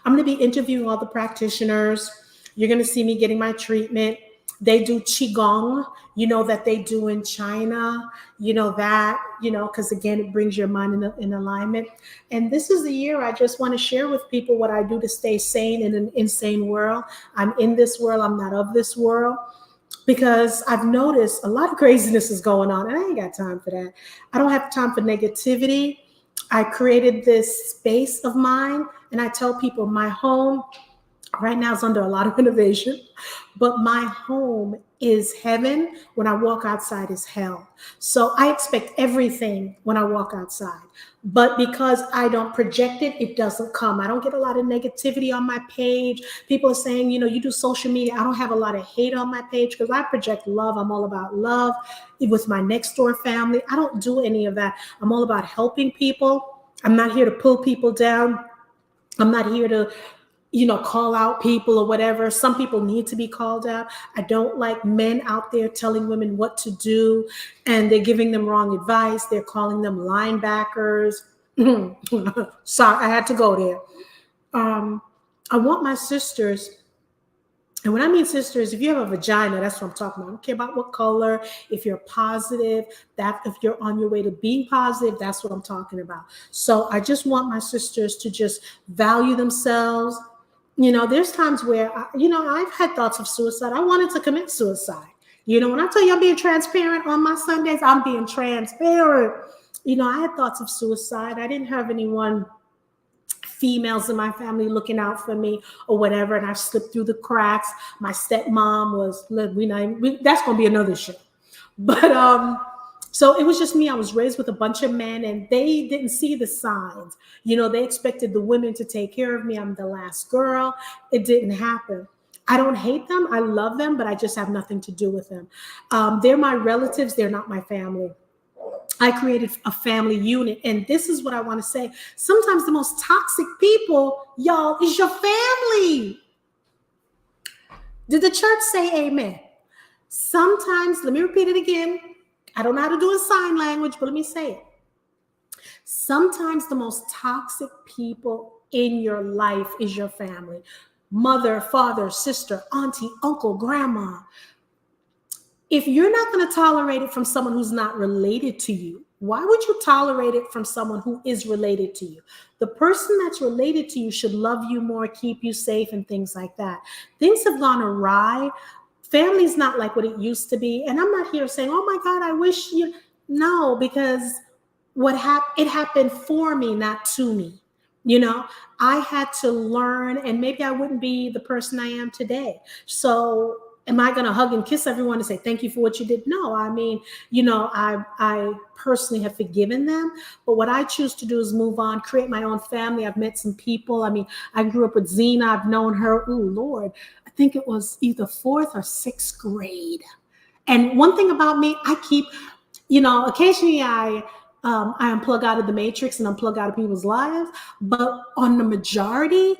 I'm going to be interviewing all the practitioners. You're going to see me getting my treatment. They do Qigong, that they do in China, because again, it brings your mind in alignment. And this is the year I just want to share with people what I do to stay sane in an insane world. I'm in this world. I'm not of this world. Because I've noticed a lot of craziness is going on, and I ain't got time for that. I don't have time for negativity. I created this space of mine, and I tell people my home right now is under a lot of renovation, but my home is heaven. When I walk outside is hell. So I expect everything when I walk outside. But because I don't project it, it doesn't come. I don't get a lot of negativity on my page. People are saying, you do social media. I don't have a lot of hate on my page because I project love. I'm all about love with my next door family. I don't do any of that. I'm all about helping people. I'm not here to pull people down. I'm not here to call out people or whatever. Some people need to be called out. I don't like men out there telling women what to do, and they're giving them wrong advice. They're calling them linebackers. Sorry, I had to go there. I want my sisters, and when I mean sisters, if you have a vagina, that's what I'm talking about. I don't care about what color. If you're positive, if you're on your way to being positive, that's what I'm talking about. So I just want my sisters to just value themselves. There's times where, I've had thoughts of suicide. I wanted to commit suicide. When I tell you I'm being transparent on my Sundays, I'm being transparent. I had thoughts of suicide. I didn't have anyone, females in my family, looking out for me or whatever, and I slipped through the cracks. My stepmom was, that's going to be another show. But so it was just me. I was raised with a bunch of men, and they didn't see the signs. They expected the women to take care of me. I'm the last girl. It didn't happen. I don't hate them. I love them, but I just have nothing to do with them. They're my relatives. They're not my family. I created a family unit, and this is what I want to say. Sometimes the most toxic people, y'all, is your family. Did the church say amen? Sometimes, let me repeat it again. I don't know how to do a sign language, but let me say it. Sometimes the most toxic people in your life is your family. Mother, father, sister, auntie, uncle, grandma. If you're not going to tolerate it from someone who's not related to you, why would you tolerate it from someone who is related to you? The person that's related to you should love you more, keep you safe, and things like that. Things have gone awry. Family's not like what it used to be. And I'm not here saying, oh my God, I wish you. No, because it happened for me, not to me. I had to learn, and maybe I wouldn't be the person I am today. So am I going to hug and kiss everyone and say, thank you for what you did? No, I mean, I personally have forgiven them. But what I choose to do is move on, create my own family. I've met some people. I mean, I grew up with Zena. I've known her. Oh, Lord. I think it was either 4th or 6th grade. And one thing about me, I keep, occasionally I unplug out of the matrix and unplug out of people's lives. But on the majority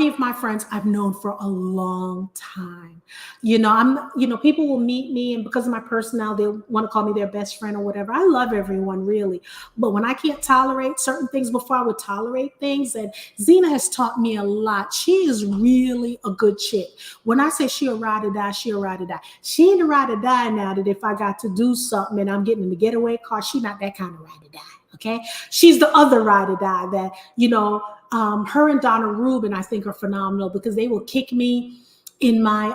of my friends I've known for a long time. People will meet me, and because of my personality, they'll want to call me their best friend or whatever. I love everyone, really. But when I can't tolerate certain things before I would tolerate things, and Zena has taught me a lot. She is really a good chick. When I say she a ride or die, she a ride or die. She ain't a ride or die now that if I got to do something and I'm getting in the getaway car, she not that kind of ride or die. Okay. She's the other ride or die that, her and Donna Rubin, I think, are phenomenal because they will kick me in my,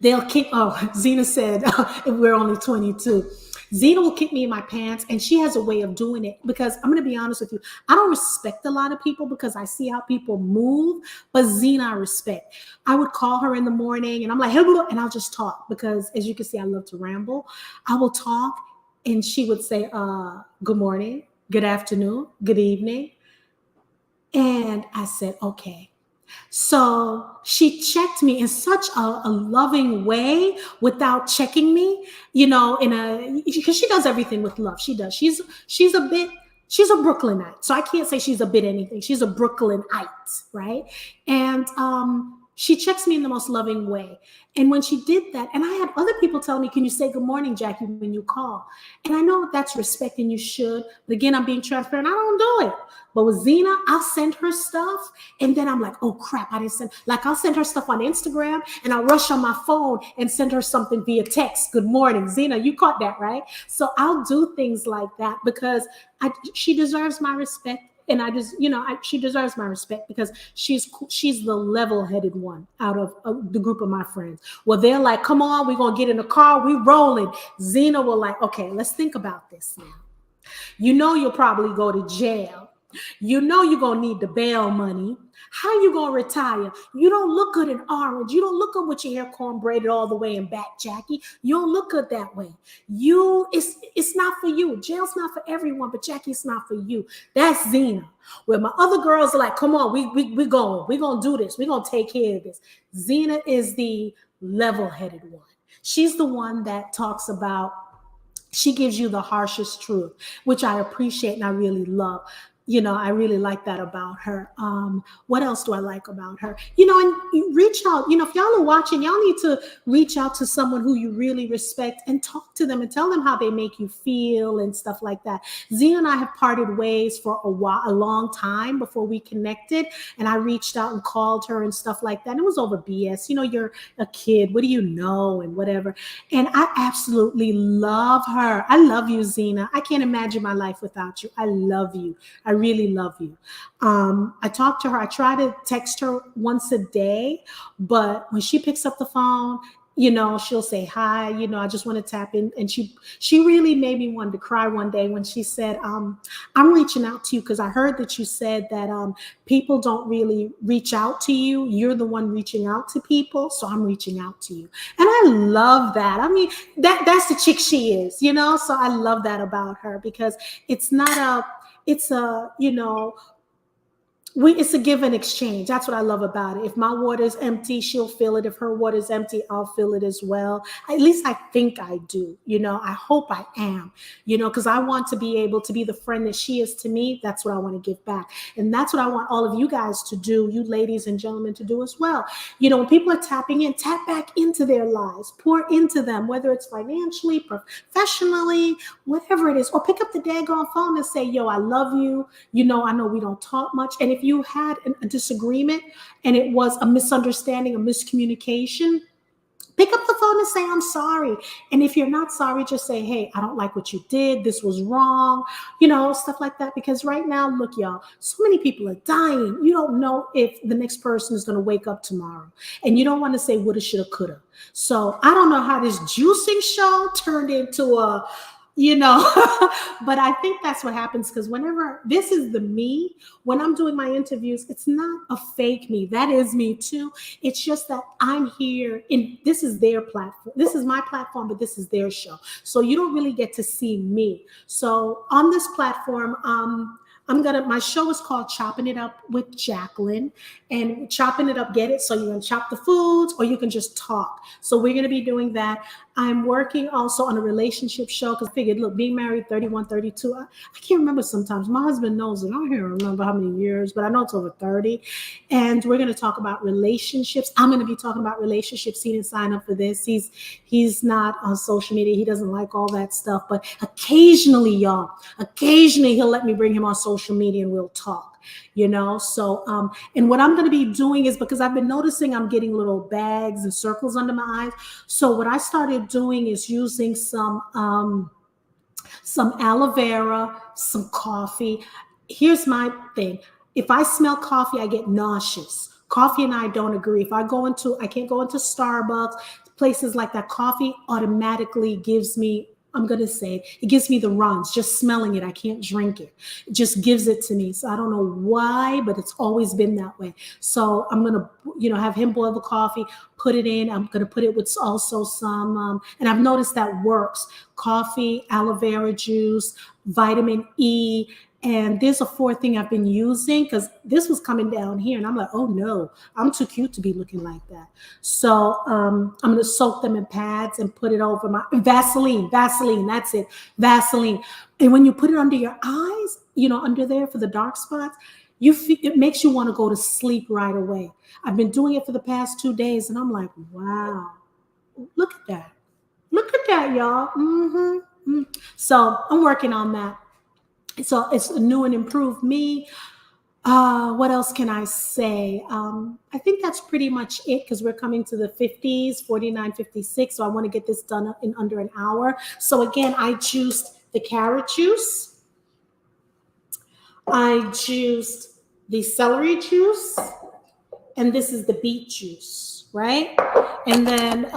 Zena said, we're only 22. Zena will kick me in my pants, and she has a way of doing it, because I'm going to be honest with you. I don't respect a lot of people because I see how people move, but Zena I respect. I would call her in the morning and I'm like, hello, and I'll just talk, because as you can see, I love to ramble. I will talk and she would say, good morning, good afternoon, good evening. And I said, okay. So she checked me in such a loving way without checking me, because she does everything with love. She does. She's a Brooklynite. So I can't say she's a bit anything. She's a Brooklynite, right? And she checks me in the most loving way. And when she did that, and I had other people tell me, can you say good morning, Jackie, when you call? And I know that's respect and you should. But again, I'm being transparent. I don't do it. But with Zena, I'll send her stuff. And then I'm like, oh, crap, I didn't send. Like, I'll send her stuff on Instagram and I'll rush on my phone and send her something via text. Good morning, Zena. You caught that, right? So I'll do things like that because she deserves my respect. And I just, she deserves my respect because she's the level-headed one out of the group of my friends. Well, they're like, come on, we're going to get in the car. We rolling. Zena will like, okay, let's think about this now. You'll probably go to jail. You're going to need the bail money. How you going to retire? You don't look good in orange. You don't look good with your hair corn braided all the way and back, Jackie. You don't look good that way. It's not for you. Jail's not for everyone, but Jackie, it's not for you. That's Zena. Where my other girls are like, come on, we're going. We're going to do this. We're going to take care of this. Zena is the level-headed one. She's the one that talks about, she gives you the harshest truth, which I appreciate and I really love. I really like that about her. What else do I like about her? And reach out. If y'all are watching, y'all need to reach out to someone who you really respect and talk to them and tell them how they make you feel and stuff like that. Zena and I have parted ways for a long time before we connected, and I reached out and called her and stuff like that. And it was over BS. You're a kid. What do you know? And whatever. And I absolutely love her. I love you, Zena. I can't imagine my life without you. I love you. I really love you. I talk to her. I try to text her once a day, but when she picks up the phone, she'll say hi. I just want to tap in. And she really made me want to cry one day when she said, I'm reaching out to you because I heard that you said that people don't really reach out to you. You're the one reaching out to people. So I'm reaching out to you. And I love that. I mean, that's the chick she is, so I love that about her because it's a give and exchange. That's what I love about it. If my water is empty, she'll fill it. If her water is empty, I'll fill it as well. At least I think I do. I hope I am, because I want to be able to be the friend that she is to me. That's what I want to give back. And that's what I want all of you guys to do, you ladies and gentlemen, to do as well. When people are tapping in, tap back into their lives, pour into them, whether it's financially, professionally, whatever it is, or pick up the daggone phone and say, yo, I love you. I know we don't talk much. And if you had a disagreement and it was a misunderstanding, a miscommunication, pick up the phone and say, I'm sorry. And if you're not sorry, just say, hey, I don't like what you did. This was wrong, stuff like that. Because right now, look, y'all, so many people are dying. You don't know if the next person is going to wake up tomorrow. And you don't want to say woulda, shoulda, coulda. So I don't know how this juicing show turned into a but I think that's what happens because whenever this is the me, when I'm doing my interviews, it's not a fake me. That is me too. It's just that I'm here and this is their platform. This is my platform, but this is their show. So you don't really get to see me. So on this platform, my show is called Chopping It Up with Jacqlyn, and chopping it up, get it? So you can chop the foods or you can just talk. So we're going to be doing that. I'm working also on a relationship show because I figured, look, being married 31, 32, I can't remember sometimes. My husband knows it. I don't remember how many years, but I know it's over 30. And we're going to talk about relationships. I'm going to be talking about relationships. He didn't sign up for this. He's not on social media. He doesn't like all that stuff. But occasionally, y'all, he'll let me bring him on social media and we'll talk. So and what I'm going to be doing is, because I've been noticing I'm getting little bags and circles under my eyes. So what I started doing is using some aloe vera, some coffee. Here's my thing. If I smell coffee, I get nauseous. Coffee and I don't agree. I can't go into Starbucks, places like that. Coffee automatically gives me I'm going to say it gives me the runs. Just smelling it, I can't drink it. It just gives it to me. So I don't know why, but it's always been that way. So I'm going to, have him boil the coffee, put it in. I'm going to put it with also some, and I've noticed that works. Coffee, aloe vera juice, vitamin E. And there's a fourth thing I've been using because this was coming down here. And I'm like, oh no, I'm too cute to be looking like that. So I'm going to soak them in pads and put it over my Vaseline, that's it, Vaseline. And when you put it under your eyes, under there for the dark spots, it makes you want to go to sleep right away. I've been doing it for the past 2 days and I'm like, wow, look at that. Look at that, y'all. Mm-hmm. So I'm working on that. So it's a new and improved me. What else can I say? I think that's pretty much it because we're coming to the 50s, 49, 56. So I want to get this done in under an hour. So again, I juiced the carrot juice. I juiced the celery juice. And this is the beet juice, right? And then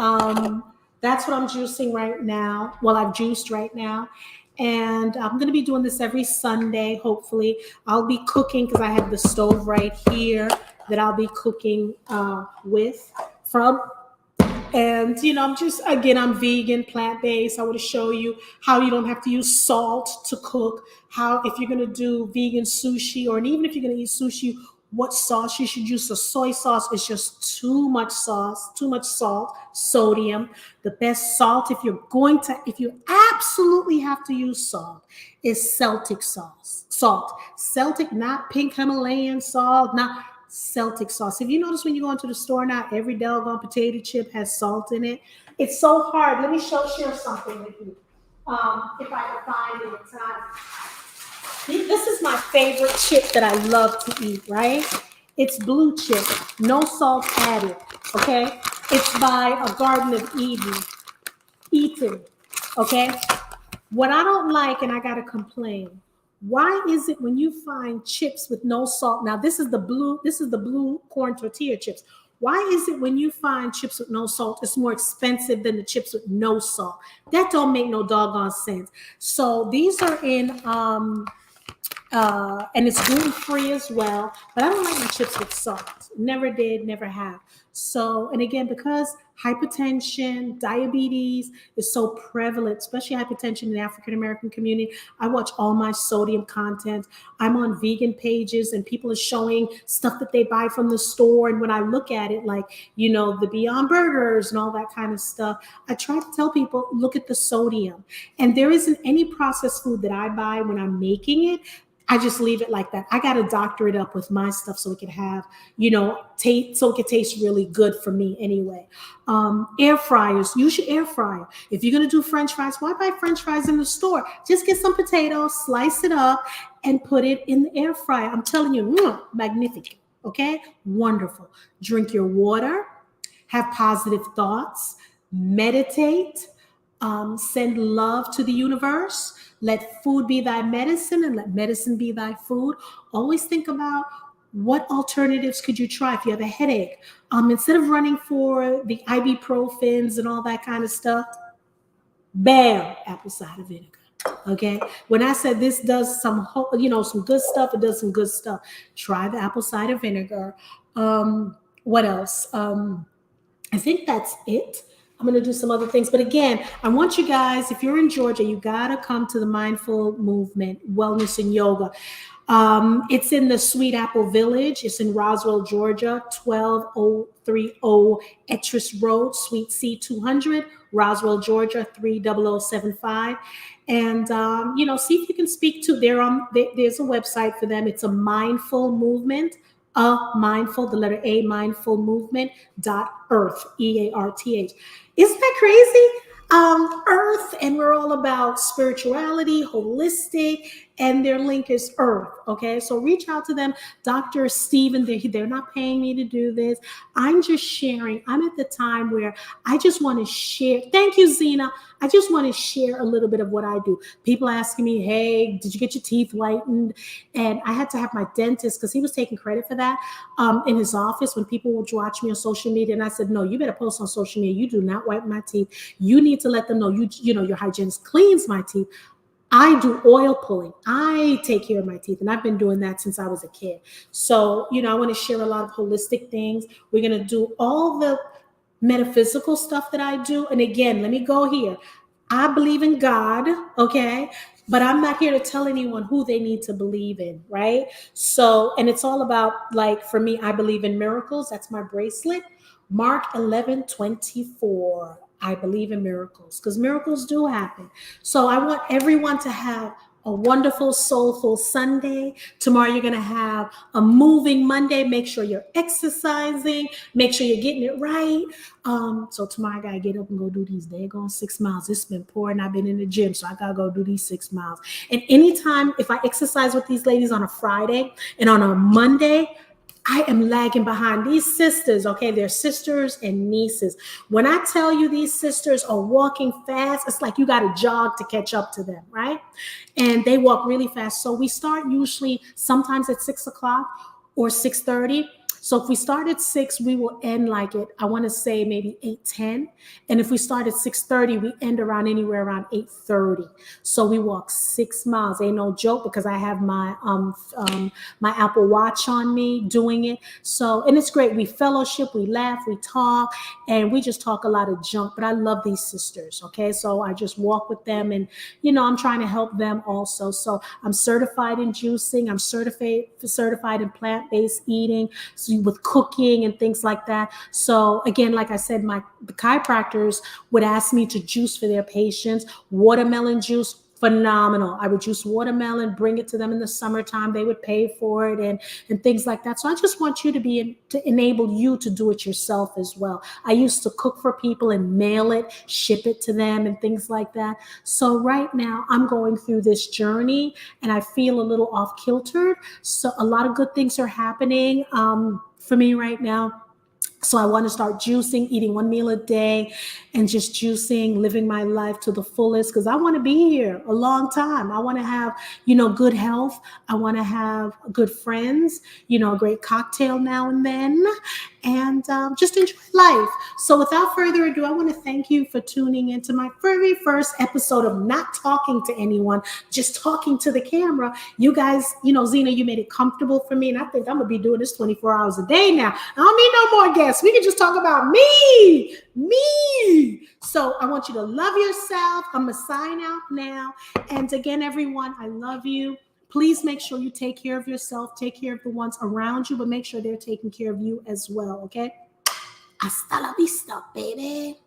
that's what I'm juicing right now. Well, I've juiced right now. And I'm going to be doing this every Sunday, hopefully. I'll be cooking because I have the stove right here that I'll be cooking from. And, I'm vegan, plant-based. I want to show you how you don't have to use salt to cook, how if you're going to do vegan sushi, or even if you're going to eat sushi, what sauce you should use. So soy sauce is just too much sauce, too much salt, sodium. The best salt, if you absolutely have to use salt, is Celtic salt. Celtic, not pink Himalayan salt, not Celtic sauce. If you notice when you go into the store now, every doggone potato chip has salt in it. It's so hard. Let me share something with you. If I can find it in time. This is my favorite chip that I love to eat, right? It's blue chip, no salt added, okay? It's by a Garden of Eden, okay? What I don't like, and I gotta complain, why is it when you find chips with no salt? Now this is the blue corn tortilla chips. Why is it when you find chips with no salt, it's more expensive than the chips with no salt? That don't make no doggone sense. So these are in and it's gluten-free as well, but I don't like my chips with salt. Never did, never have. So, and again, because hypertension, diabetes is so prevalent, especially hypertension in the African-American community, I watch all my sodium content. I'm on vegan pages and people are showing stuff that they buy from the store. And when I look at it, like, the Beyond Burgers and all that kind of stuff, I try to tell people, look at the sodium. And there isn't any processed food that I buy when I'm making it. I just leave it like that. I got to doctor it up with my stuff so it can have, so it can taste really good for me anyway. Air fryers, use your air fryer. If you're going to do French fries, why buy French fries in the store? Just get some potatoes, slice it up, and put it in the air fryer. I'm telling you, magnificent. Okay, wonderful. Drink your water, have positive thoughts, meditate, send love to the universe. Let food be thy medicine and let medicine be thy food. Always think about what alternatives could you try if you have a headache. Instead of running for the ibuprofens and all that kind of stuff, bam, apple cider vinegar. Okay. When I said this does some good stuff, it does some good stuff. Try the apple cider vinegar. What else? I think that's it. I'm going to do some other things. But again, I want you guys, if you're in Georgia, you got to come to the Mindful Movement, Wellness and Yoga. It's in the Sweet Apple Village. It's in Roswell, Georgia, 12030 Etris Road, Suite C200, Roswell, Georgia, 30075. And, see if you can speak to, there's a website for them. It's a Mindful Movement. The letter A, mindful movement.earth, EARTH. Isn't that crazy? Earth, and we're all about spirituality, holistic, and their link is Earth. Okay, so reach out to them. Dr. Stephen, they're not paying me to do this. I'm just sharing. I'm at the time where I just want to share. Thank you, Zena. I just want to share a little bit of what I do. People asking me, hey, did you get your teeth whitened? And I had to have my dentist, because he was taking credit for that, in his office when people would watch me on social media. And I said, no, you better post on social media. You do not wipe my teeth. You need to let them know your hygienist cleans my teeth. I do oil pulling. I take care of my teeth, and I've been doing that since I was a kid. So, I want to share a lot of holistic things. We're going to do all the metaphysical stuff that I do. And again, let me go here. I believe in God, okay? But I'm not here to tell anyone who they need to believe in, right? So, and it's all about, like, for me, I believe in miracles. That's my bracelet. Mark 11:24. I believe in miracles, because miracles do happen. So I want everyone to have a wonderful, soulful Sunday. Tomorrow you're going to have a moving Monday. Make sure you're exercising. Make sure you're getting it right. So tomorrow I got to get up and go do these daggone 6 miles. It's been pouring. I've been in the gym, so I got to go do these 6 miles. And anytime, if I exercise with these ladies on a Friday and on a Monday, I am lagging behind these sisters, okay? They're sisters and nieces. When I tell you these sisters are walking fast, it's like you got to jog to catch up to them, right? And they walk really fast. So we start usually sometimes at 6 o'clock or 6:30. So if we start at 6, we will end like at, I want to say maybe 8:10. And if we start at 6:30, we end around anywhere around 8:30. So we walk 6 miles. Ain't no joke, because I have my my Apple Watch on me doing it. So, and it's great. We fellowship, we laugh, we talk, and we just talk a lot of junk. But I love these sisters, okay? So I just walk with them, and I'm trying to help them also. So I'm certified in juicing. I'm certified in plant-based eating. So with cooking and things like that. So again, like I said, the chiropractors would ask me to juice for their patients. Watermelon juice, phenomenal. I would juice watermelon, bring it to them in the summertime. They would pay for it and things like that. So I just want you to enable you to do it yourself as well. I used to cook for people and mail it, ship it to them and things like that. So right now I'm going through this journey and I feel a little off kiltered. So a lot of good things are happening for me right now. So I want to start juicing, eating 1 meal a day and just juicing, living my life to the fullest, because I want to be here a long time. I want to have, good health. I want to have good friends, a great cocktail now and then, and just enjoy life. So without further ado, I want to thank you for tuning into my very first episode of not talking to anyone, just talking to the camera. You guys, Zena, you made it comfortable for me, and I think I'm going to be doing this 24 hours a day now. I don't need no more guests. We can just talk about me. So I want you to love yourself. I'm going to sign out now. And again, everyone, I love you. Please make sure you take care of yourself, take care of the ones around you, but make sure they're taking care of you as well, okay? Hasta la vista, baby.